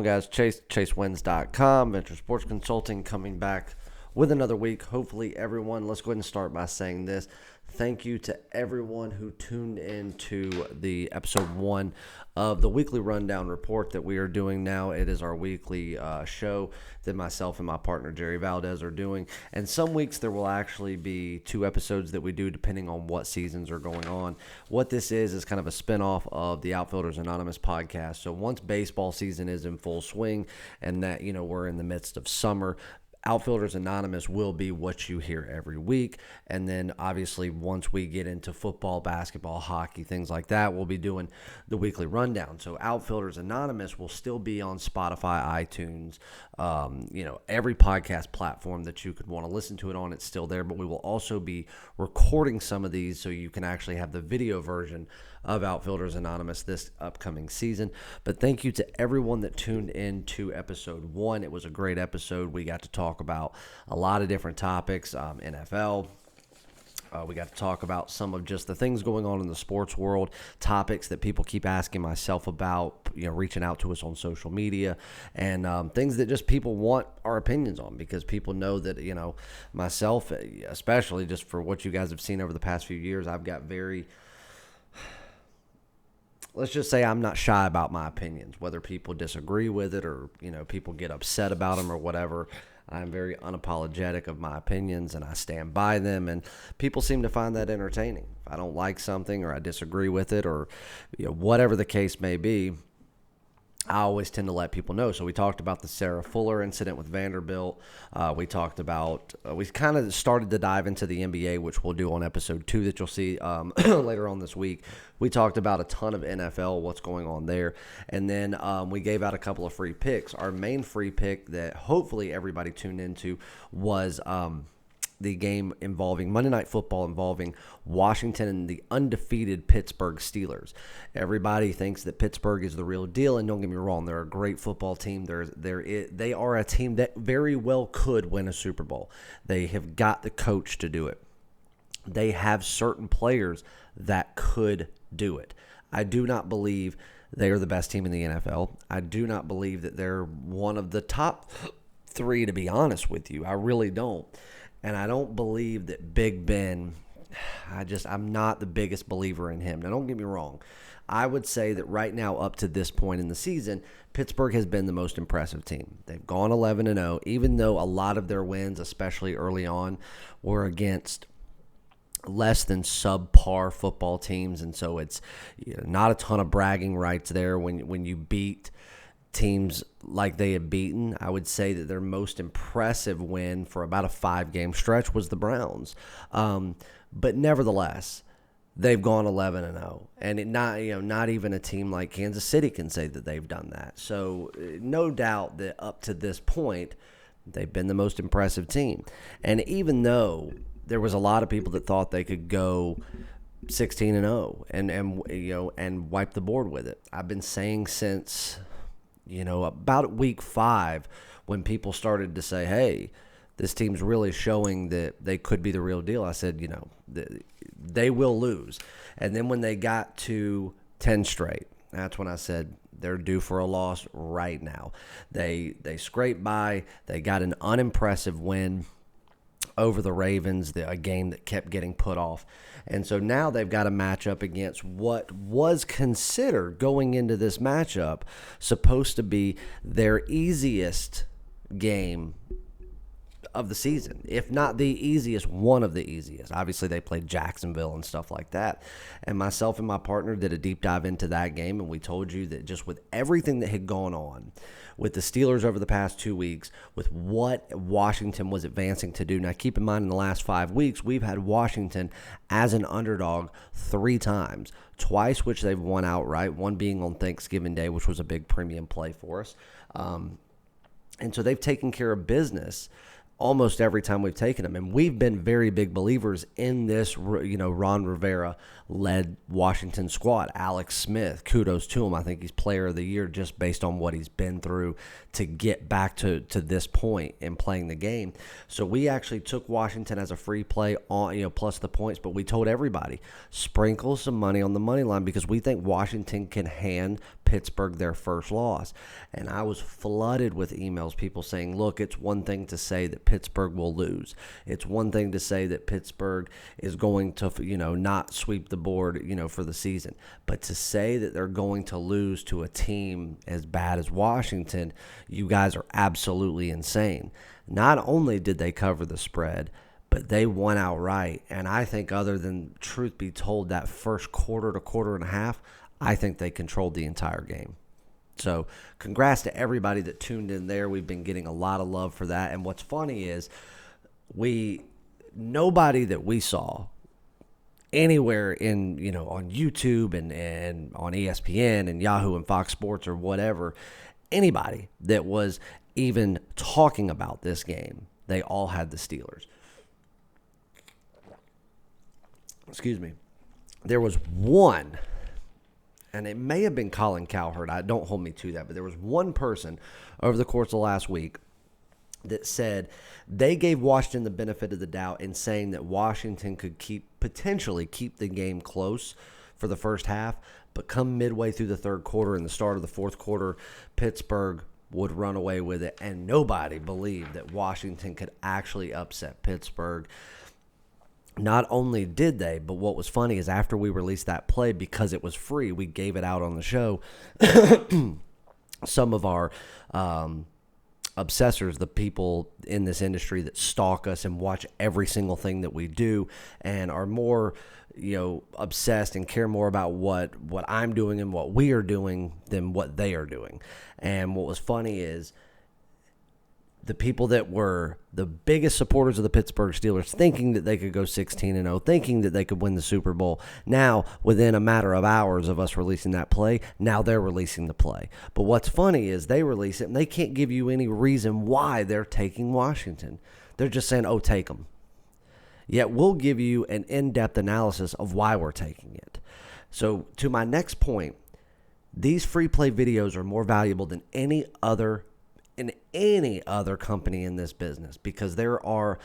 Guys, ChaseWins.com, Venture Sports Consulting, coming back with another week. Hopefully, everyone, let's go ahead and start by saying this. Thank you to everyone who tuned in to the episode 1 of the weekly rundown report that we are doing now. It is our weekly show that myself and my partner Jerry Valdez are doing. And some weeks there will actually be 2 episodes that we do depending on what seasons are going on. What this is kind of a spinoff of the Outfielders Anonymous podcast. So once baseball season is in full swing and that, we're in the midst of summer, Outfielders Anonymous will be what you hear every week. And then obviously once we get into football, basketball, hockey, things like that, we'll be doing the weekly rundown. So Outfielders Anonymous will still be on Spotify, iTunes, every podcast platform that you could want to listen to it on, it's still there. But we will also be recording some of these so you can actually have the video version of Outfielders Anonymous this upcoming season. But thank you to everyone that tuned in to episode 1. It was a great episode. We got to talk about a lot of different topics, NFL. We got to talk about some of just the things going on in the sports world, topics that people keep asking myself about, reaching out to us on social media, and things that just people want our opinions on, because people know that, myself, especially just for what you guys have seen over the past few years, I've got let's just say I'm not shy about my opinions, whether people disagree with it or, people get upset about them or whatever. I'm very unapologetic of my opinions, and I stand by them, and people seem to find that entertaining. If I don't like something or I disagree with it or whatever the case may be, I always tend to let people know. So we talked about the Sarah Fuller incident with Vanderbilt. We talked about, we kind of started to dive into the NBA, which we'll do on episode 2 that you'll see later on this week. We talked about a ton of NFL, what's going on there. And then we gave out a couple of free picks. Our main free pick that hopefully everybody tuned into was the game involving Monday Night Football involving Washington and the undefeated Pittsburgh Steelers. Everybody thinks that Pittsburgh is the real deal, and don't get me wrong, they're a great football team. They are a team that very well could win a Super Bowl. They have got the coach to do it. They have certain players that could do it. I do not believe they are the best team in the NFL. I do not believe that they're one of the top 3, to be honest with you. I really don't. And I don't believe that Big Ben, I'm not the biggest believer in him. Now, don't get me wrong. I would say that right now, up to this point in the season, Pittsburgh has been the most impressive team. They've gone 11-0, even though a lot of their wins, especially early on, were against less than subpar football teams. And so it's not a ton of bragging rights there when you beat teams like they have beaten. I would say that their most impressive win for about a 5-game stretch was the Browns. But nevertheless, they've gone 11-0, and not even a team like Kansas City can say that they've done that. So no doubt that up to this point, they've been the most impressive team. And even though there was a lot of people that thought they could go 16-0 and wipe the board with it, I've been saying since about week 5, when people started to say, hey, this team's really showing that they could be the real deal, I said, they will lose. And then when they got to 10 straight, that's when I said they're due for a loss right now. They scraped by. They got an unimpressive win over the Ravens, a game that kept getting put off. And so now they've got a matchup against what was considered going into this matchup supposed to be their easiest game of the season, if not the easiest, one of the easiest. Obviously, they played Jacksonville and stuff like that. And myself and my partner did a deep dive into that game, and we told you that just with everything that had gone on with the Steelers over the past 2 weeks, with what Washington was advancing to do. Now, keep in mind, in the last 5 weeks, we've had Washington as an underdog 3 times, twice which they've won outright, one being on Thanksgiving Day, which was a big premium play for us. And so they've taken care of business almost every time we've taken them. And we've been very big believers in this, Ron Rivera-led Washington squad. Alex Smith, kudos to him. I think he's player of the year just based on what he's been through to get back to this point in playing the game. So we actually took Washington as a free play on, plus the points, but we told everybody, sprinkle some money on the money line because we think Washington can hand Pittsburgh their first loss. And I was flooded with emails, people saying, look, it's one thing to say that Pittsburgh will lose. It's one thing to say that Pittsburgh is going to, not sweep the board, for the season. But to say that they're going to lose to a team as bad as Washington, you guys are absolutely insane. Not only did they cover the spread, but they won outright. And I think, other than, truth be told, that first quarter to quarter and a half, I think they controlled the entire game. So congrats to everybody that tuned in there. We've been getting a lot of love for that. And what's funny is nobody that we saw anywhere in, on YouTube and on ESPN and Yahoo and Fox Sports or whatever, anybody that was even talking about this game, they all had the Steelers. Excuse me. There was one, and it may have been Colin Cowherd. Don't hold me to that, but there was one person over the course of last week that said they gave Washington the benefit of the doubt in saying that Washington could potentially keep the game close for the first half, but come midway through the third quarter and the start of the fourth quarter, Pittsburgh would run away with it, and nobody believed that Washington could actually upset Pittsburgh. Not only did they, but what was funny is after we released that play, because it was free, we gave it out on the show. Some of our obsessors, the people in this industry that stalk us and watch every single thing that we do and are more, obsessed and care more about what I'm doing and what we are doing than what they are doing. And what was funny is the people that were the biggest supporters of the Pittsburgh Steelers, thinking that they could go 16-0, thinking that they could win the Super Bowl. Now, within a matter of hours of us releasing that play, now they're releasing the play. But what's funny is they release it, and they can't give you any reason why they're taking Washington. They're just saying, oh, take them. Yet we'll give you an in-depth analysis of why we're taking it. So to my next point, these free play videos are more valuable than any other company in this business, because there are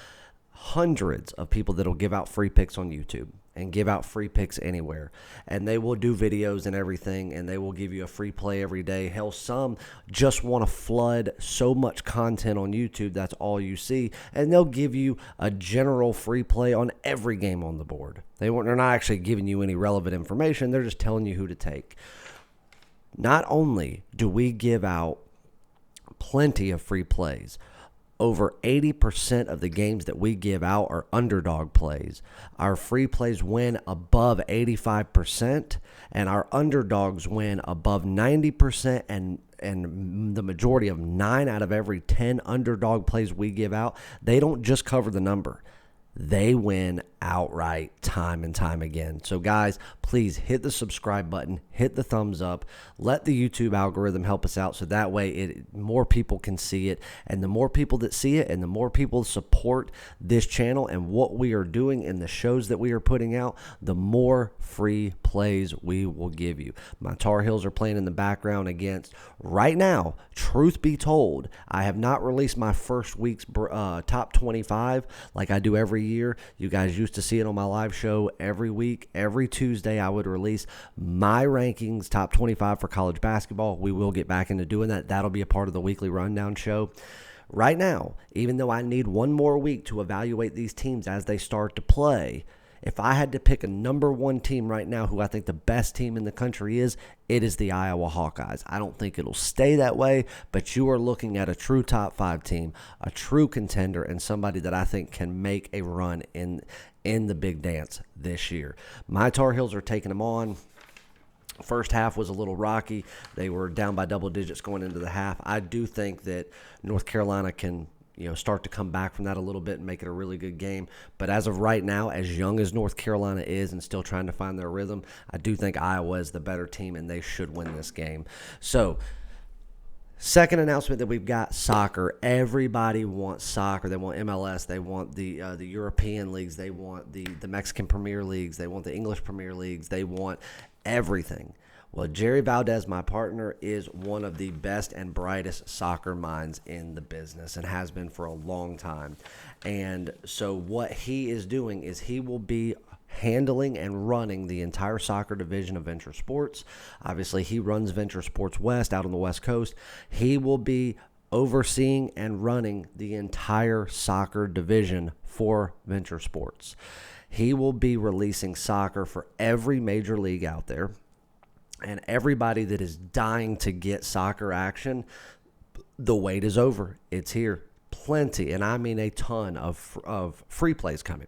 hundreds of people that will give out free picks on YouTube and give out free picks anywhere, and they will do videos and everything, and they will give you a free play every day. Hell, some just want to flood so much content on YouTube that's all you see, and they'll give you a general free play on every game on the board. They're not actually giving you any relevant information. They're just telling you who to take. Not only do we give out plenty of free plays, over 80% of the games that we give out are underdog plays. Our free plays win above 85%, and our underdogs win above 90%, and the majority of 9 out of every 10 underdog plays we give out, they don't just cover the number. They win outright time and time again. So guys, please hit the subscribe button, hit the thumbs up, let the YouTube algorithm help us out so that way more people can see it. And the more people that see it and the more people support this channel and what we are doing and the shows that we are putting out, the more free plays we will give you. My Tar Heels are playing in the background against, right now, truth be told, I have not released my first week's top 25 like I do every year. You guys used to see it on my live show every week. Every Tuesday, I would release my rankings, top 25 for college basketball. We will get back into doing that. That'll be a part of the weekly rundown show. Right now, even though I need one more week to evaluate these teams as they start to play, if I had to pick a number one team right now who I think the best team in the country is, it is the Iowa Hawkeyes. I don't think it'll stay that way, but you are looking at a true top 5 team, a true contender, and somebody that I think can make a run in the big dance this year. My Tar Heels are taking them on. First half was a little rocky. They were down by double digits going into the half. I do think that North Carolina can start to come back from that a little bit and make it a really good game. But as of right now, as young as North Carolina is and still trying to find their rhythm, I do think Iowa is the better team and they should win this game. So, second announcement that we've got, soccer. Everybody wants soccer. They want MLS. They want the European leagues. They want the Mexican Premier Leagues. They want the English Premier Leagues. They want everything. Well, Jerry Valdez, my partner, is one of the best and brightest soccer minds in the business and has been for a long time. And so what he is doing is he will be handling and running the entire soccer division of Venture Sports. Obviously, he runs Venture Sports West out on the West Coast. He will be overseeing and running the entire soccer division for Venture Sports. He will be releasing soccer for every major league out there, and everybody that is dying to get soccer action. The wait is over. It's here. Plenty, and I mean a ton of free plays coming.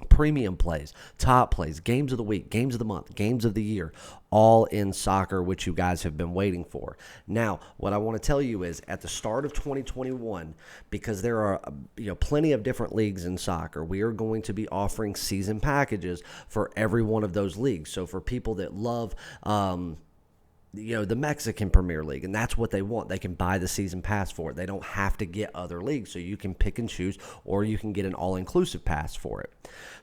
Premium plays, top plays, games of the week, games of the month, games of the year, all in soccer, which you guys have been waiting for. Now, what I want to tell you is at the start of 2021, because there are plenty of different leagues in soccer, we are going to be offering season packages for every one of those leagues. So for people that love the Mexican Premier League, and that's what they want. They can buy the season pass for it. They don't have to get other leagues, so you can pick and choose, or you can get an all-inclusive pass for it.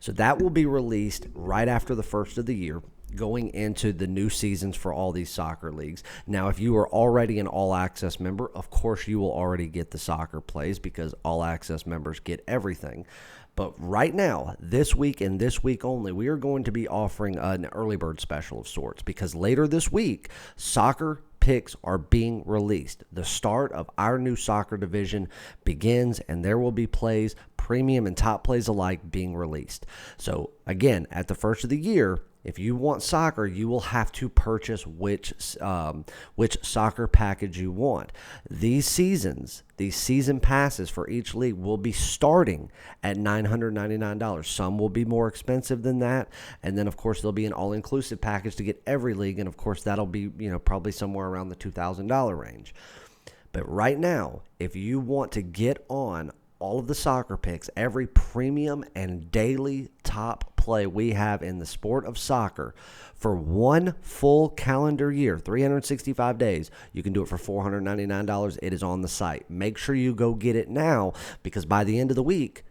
So that will be released right after the first of the year, going into the new seasons for all these soccer leagues. Now, if you are already an all-access member, of course you will already get the soccer plays because all-access members get everything. But right now, this week and this week only, we are going to be offering an early bird special of sorts because later this week, soccer picks are being released. The start of our new soccer division begins, and there will be plays, premium and top plays alike, being released. So again, at the first of the year, if you want soccer, you will have to purchase which soccer package you want. These season passes for each league will be starting at $999. Some will be more expensive than that. And then, of course, there'll be an all-inclusive package to get every league. And, of course, that'll be probably somewhere around the $2,000 range. But right now, if you want to get on all of the soccer picks, every premium and daily top play we have in the sport of soccer for one full calendar year, 365 days, you can do it for $499. It is on the site. Make sure you go get it now because by the end of the week,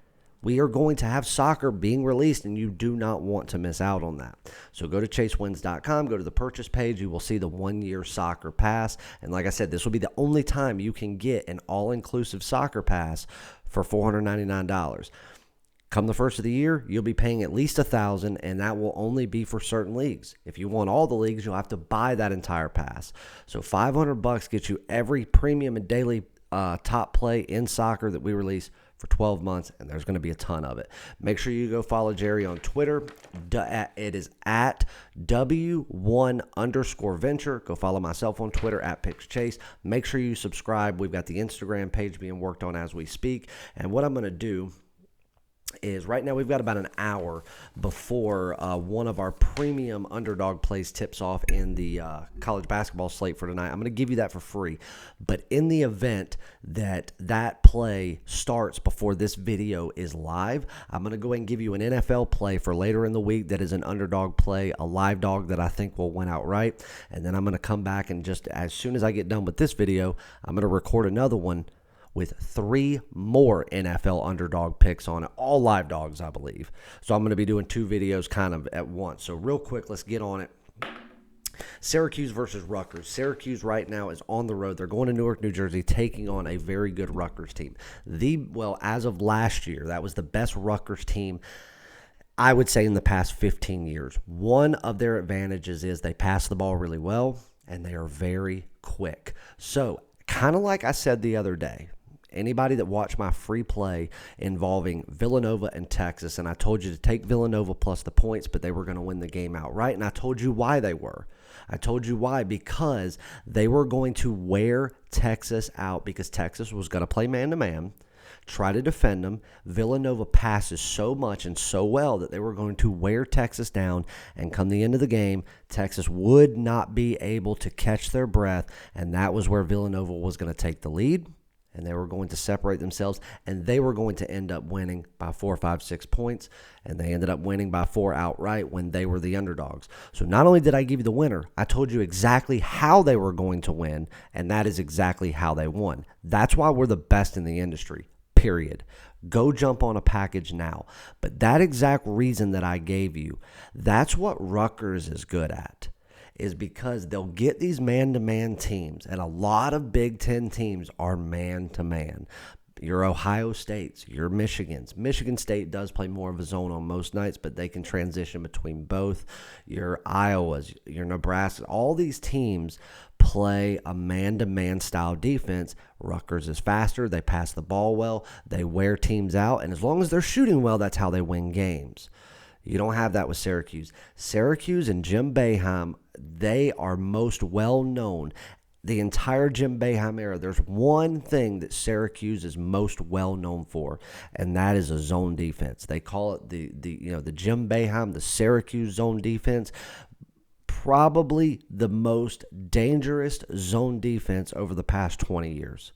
we are going to have soccer being released, and you do not want to miss out on that. So go to chasewins.com, go to the purchase page. You will see the 1-year soccer pass. And like I said, this will be the only time you can get an all-inclusive soccer pass for $499. Come the first of the year, you'll be paying at least $1,000, and that will only be for certain leagues. If you want all the leagues, you'll have to buy that entire pass. So $500 gets you every premium and daily top play in soccer that we release for 12 months, and there's going to be a ton of it. Make sure you go follow Jerry on Twitter. It is at W1_venture. Go follow myself on Twitter at PicksChase. Make sure you subscribe. We've got the Instagram page being worked on as we speak. And what I'm going to do is right now we've got about an hour before one of our premium underdog plays tips off in the college basketball slate for tonight. I'm going to give you that for free. But in the event that that play starts before this video is live, I'm going to go ahead and give you an NFL play for later in the week that is an underdog play, a live dog that I think will win outright. And then I'm going to come back and just as soon as I get done with this video, I'm going to record another one with 3 more NFL underdog picks on it, all live dogs, I believe. So I'm going to be doing 2 videos kind of at once. So real quick, let's get on it. Syracuse versus Rutgers. Syracuse right now is on the road. They're going to Newark, New Jersey, taking on a very good Rutgers team. As of last year, that was the best Rutgers team, I would say, in the past 15 years. One of their advantages is they pass the ball really well, and they are very quick. So kind of like I said the other day, anybody that watched my free play involving Villanova and Texas, and I told you to take Villanova plus the points, but they were going to win the game outright, and I told you why they were. I told you why, because they were going to wear Texas out because Texas was going to play man-to-man, try to defend them. Villanova passes so much and so well that they were going to wear Texas down, and come the end of the game, Texas would not be able to catch their breath, and that was where Villanova was going to take the lead. And they were going to separate themselves, and they were going to end up winning by 4, 5, 6 points, and they ended up winning by 4 outright when they were the underdogs. So not only did I give you the winner, I told you exactly how they were going to win, and that is exactly how they won. That's why we're the best in the industry, period. Go jump on a package now. But that exact reason that I gave you, that's what Rutgers is good at. Is because they'll get these man-to-man teams, and a lot of Big Ten teams are man-to-man. your Ohio States, your Michigans. Michigan State does play more of a zone on most nights, but they can transition between both. Your Iowas, your Nebraska, all these teams play a man-to-man style defense. Rutgers is faster. They pass the ball well. They wear teams out. And as long as they're shooting well, that's how they win games. You don't have that with Syracuse. Syracuse and Jim Boeheim, they are most well-known. The entire Jim Boeheim era, there's one thing that Syracuse is most well known for, and that is a zone defense. They call it the Jim Boeheim, the Syracuse zone defense. Probably the most dangerous zone defense over the past 20 years.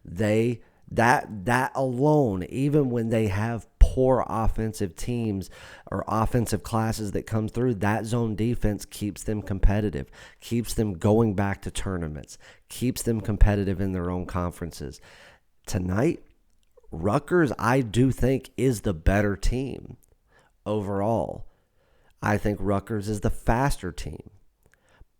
That alone, even when they have poor offensive teams or offensive classes that come through, that zone defense keeps them competitive, keeps them going back to tournaments, keeps them competitive in their own conferences. Tonight, Rutgers, I do think, is the better team overall. I think Rutgers is the faster team.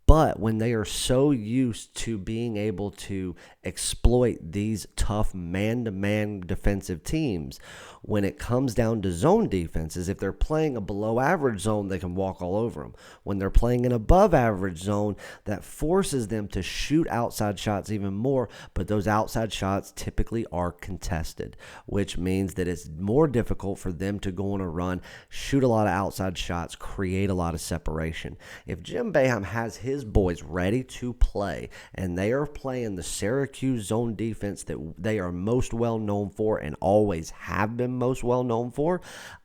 But when they are so used to being able to exploit these tough man-to-man defensive teams, when it comes down to zone defenses, if they're playing a below-average zone, they can walk all over them. When they're playing an above-average zone, that forces them to shoot outside shots even more, but those outside shots typically are contested, which means that it's more difficult for them to go on a run, shoot a lot of outside shots, create a lot of separation. If Jim Boeheim has his boys ready to play, and they are playing the Syracuse zone defense that they are most well known for and always have been most well known for,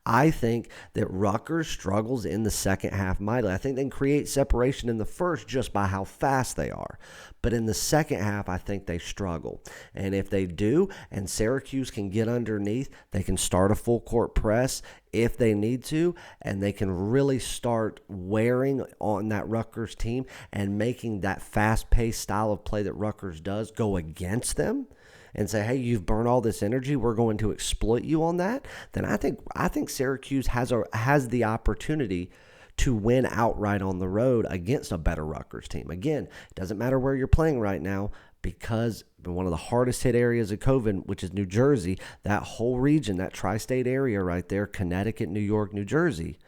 I think that Rutgers struggles in the second half mightily. I think they can create separation in the first just by how fast they are. But in the second half, I think they struggle. And if they do, and Syracuse can get underneath, they can start a full court press if they need to, and they can really start wearing on that Rutgers team and making that fast-paced style of play that Rutgers does go against them, and say, hey, you've burned all this energy, we're going to exploit you on that, then I think Syracuse has the opportunity to win outright on the road against a better Rutgers team. Again, it doesn't matter where you're playing right now, because one of the hardest hit areas of COVID, which is New Jersey, that whole region, that tri-state area right there, Connecticut, New York, New Jersey,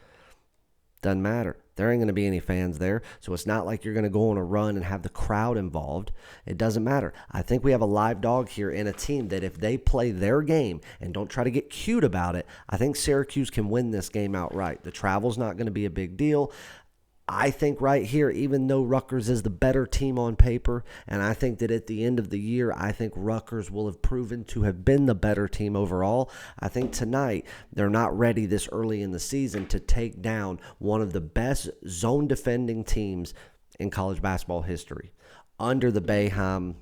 doesn't matter. There ain't going to be any fans there, so it's not like you're going to go on a run and have the crowd involved. It doesn't matter. I think we have a live dog here in a team that if they play their game and don't try to get cute about it, I think Syracuse can win this game outright. The travel's not going to be a big deal. I think right here, even though Rutgers is the better team on paper, and I think that at the end of the year, I think Rutgers will have proven to have been the better team overall. I think tonight they're not ready this early in the season to take down one of the best zone defending teams in college basketball history under the Boeheim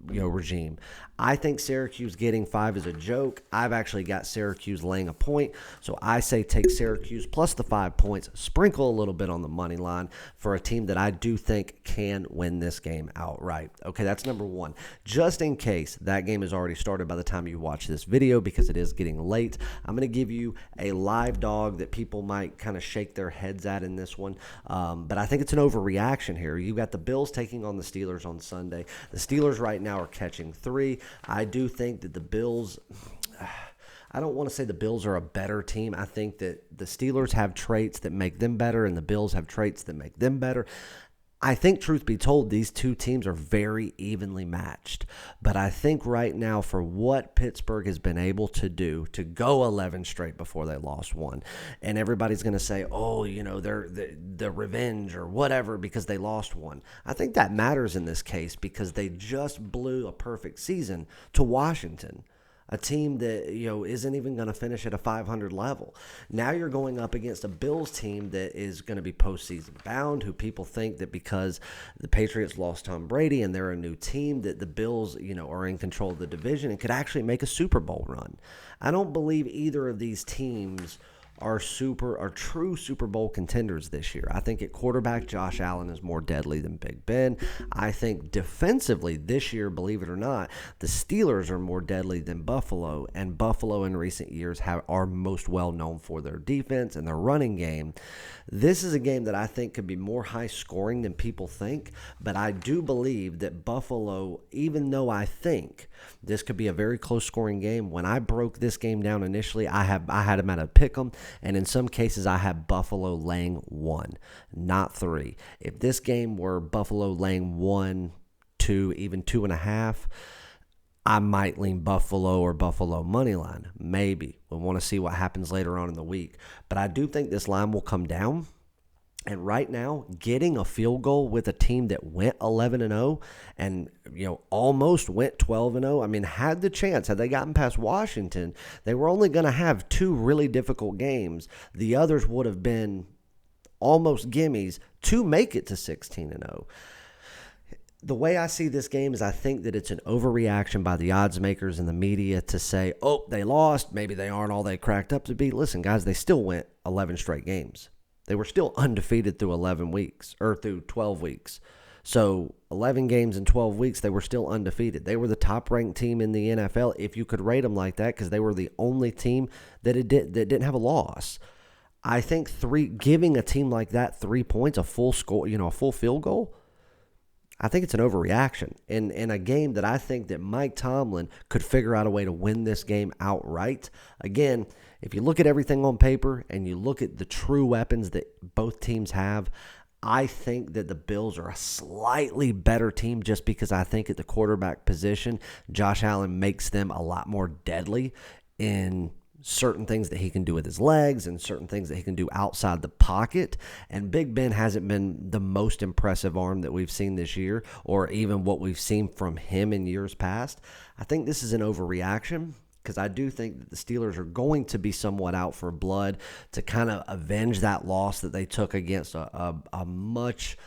regime. I think Syracuse getting 5 is a joke. I've actually got Syracuse laying a point, so I say take Syracuse plus the 5 points, sprinkle a little bit on the money line for a team that I do think can win this game outright. Okay, that's number one. Just in case that game has already started by the time you watch this video, because it is getting late, I'm going to give you a live dog that people might kind of shake their heads at in this one, but I think it's an overreaction here. You got the Bills taking on the Steelers on Sunday. The Steelers right now are catching 3. I do think that the Bills, I don't want to say the Bills are a better team. I think that the Steelers have traits that make them better, and the Bills have traits that make them better. I think, truth be told, these two teams are very evenly matched. But I think right now, for what Pittsburgh has been able to do, to go 11 straight before they lost one, and everybody's going to say, oh, they're the revenge or whatever because they lost one. I think that matters in this case because they just blew a perfect season to Washington, a team that isn't even going to finish at a 500 level. Now you're going up against a Bills team that is going to be postseason bound, who people think that because the Patriots lost Tom Brady and they're a new team, that the Bills are in control of the division and could actually make a Super Bowl run. I don't believe either of these teams are true Super Bowl contenders this year. I think at quarterback, Josh Allen is more deadly than Big Ben. I think defensively this year, believe it or not, the Steelers are more deadly than Buffalo, and Buffalo in recent years are most well known for their defense and their running game. This is a game that I think could be more high scoring than people think, but I do believe that Buffalo, even though I think This could be a very close scoring game. When I broke this game down initially, I had them at a pick 'em, and in some cases I had Buffalo laying 1, not 3. If this game were Buffalo laying 1, 2, even 2.5, I might lean Buffalo or Buffalo money line. Maybe. We'll want to see what happens later on in the week. But I do think this line will come down. And right now, getting a field goal with a team that went 11-0 and almost went 12-0. I mean, had the chance, had they gotten past Washington, they were only going to have 2 really difficult games. The others would have been almost gimmies to make it to 16-0. The way I see this game is I think that it's an overreaction by the odds makers and the media to say, oh, they lost. Maybe they aren't all they cracked up to be. Listen, guys, they still went 11 straight games. They were still undefeated through 11 weeks or through 12 weeks. So 11 games in 12 weeks, they were still undefeated. They were the top-ranked team in the NFL if you could rate them like that, because they were the only team that didn't have a loss. I think giving a team like that 3 points, a full score, a full field goal, I think it's an overreaction in a game that I think that Mike Tomlin could figure out a way to win this game outright. Again, if you look at everything on paper and you look at the true weapons that both teams have, I think that the Bills are a slightly better team just because I think at the quarterback position, Josh Allen makes them a lot more deadly in certain things that he can do with his legs and certain things that he can do outside the pocket. And Big Ben hasn't been the most impressive arm that we've seen this year or even what we've seen from him in years past. I think this is an overreaction because I do think that the Steelers are going to be somewhat out for blood to kind of avenge that loss that they took against a much,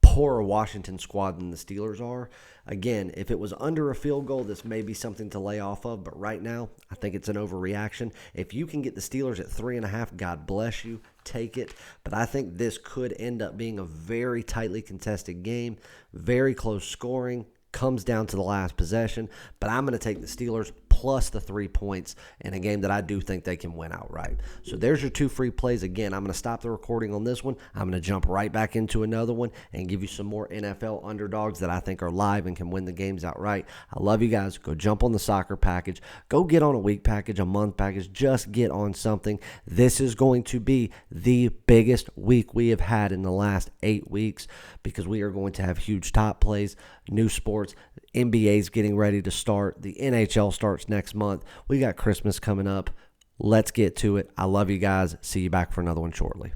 poorer Washington squad than the Steelers are. Again, if it was under a field goal, this may be something to lay off of, but right now, I think it's an overreaction. If you can get the Steelers at 3.5, God bless you, take it. But I think this could end up being a very tightly contested game, very close scoring, comes down to the last possession, but I'm going to take the Steelers plus the 3 points in a game that I do think they can win outright. So there's your 2 free plays. Again, I'm going to stop the recording on this one. I'm going to jump right back into another one and give you some more NFL underdogs that I think are live and can win the games outright. I love you guys. Go jump on the soccer package. Go get on a week package, a month package. Just get on something. This is going to be the biggest week we have had in the last 8 weeks because we are going to have huge top plays, new sports. NBA's getting ready to start. The NHL starts next month. We got Christmas coming up. Let's get to it. I love you guys. See you back for another one shortly.